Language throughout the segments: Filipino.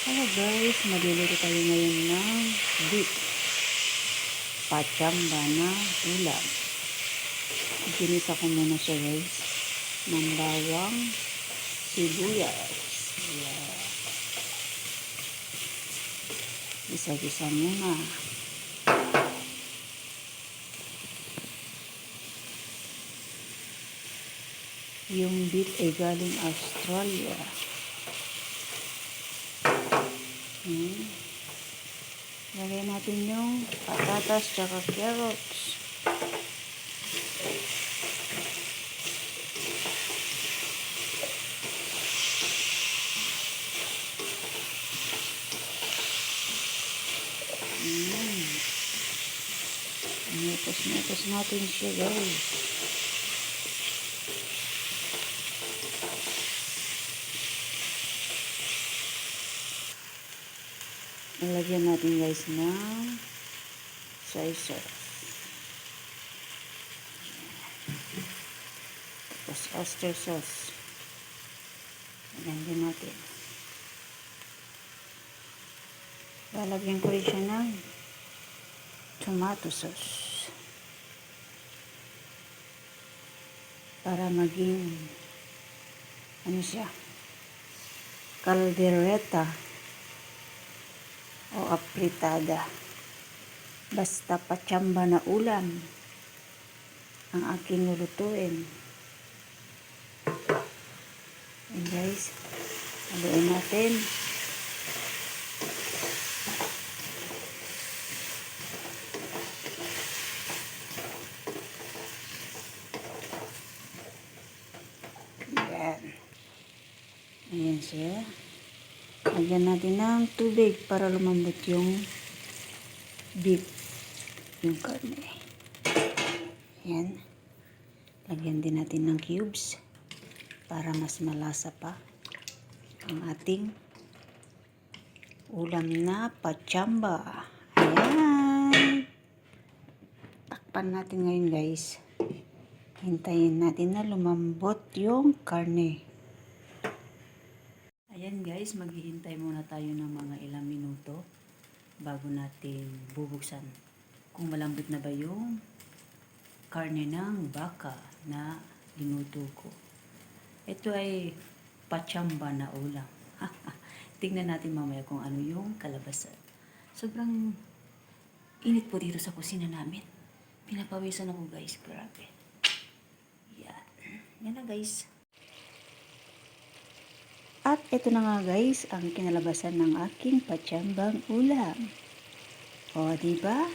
Hello guys, magluluto tayo ngayon ng beef pachamba na ulam. Ginisa ko muna siya guys ng bawang, sibuyas. Yeah. Gisa-gisa muna. Yung beef ay galing Australia. Lagay natin yung patatas tsaka carrots. Metos natin siya guys. Nalagyan natin guys ng soy sauce. Tapos oyster sauce. Lagyan din natin. Lalagyan ko rin siya ng tomato sauce. Para maging ano siya? Caldereta o apritada. Basta pachamba na ulam ang aking lulutuin. And guys, haluin natin. Ayan. Ayan siya. Lagyan natin ng tubig para lumambot yung beef, yung karne. Ayan. Lagyan din natin ng cubes para mas malasa pa ang ating ulam na pachamba. Ayan. Takpan natin ngayon guys. Hintayin natin na lumambot yung karne. Ayan guys, maghihintay muna tayo ng mga ilang minuto bago natin bubuksan kung malambot na ba yung karne ng baka na linuto ko. Ito ay pachamba na ulam. Tingnan natin mamaya kung ano yung kalabasan. Sobrang init po dito sa kusina namin. Pinapawisan ako guys, grabe. Yan. Yan na guys. At ito na nga guys, ang kinalabasan ng aking pachambang ulam. O, diba?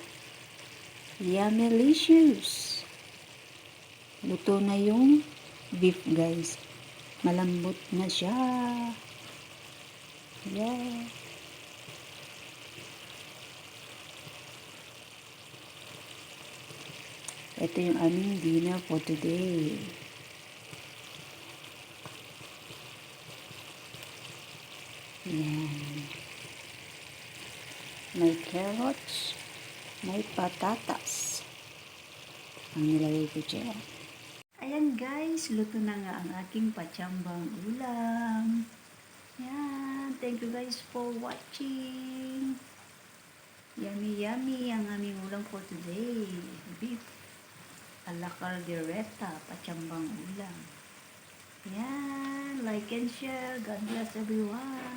Yummy-licious. Luto na yung beef guys. Malambot na siya. Yeah. Ito yung aming dinner for today. Yan. May carrots, may patatas ang nilagay ko dyan. Ayan guys, luto na nga ang aking pachambang ulam. Yan, thank you guys for watching. Yummy yummy ang aming ulam for today. Beef a la caldereta, pachambang ulam. Yan, like and share. God bless everyone.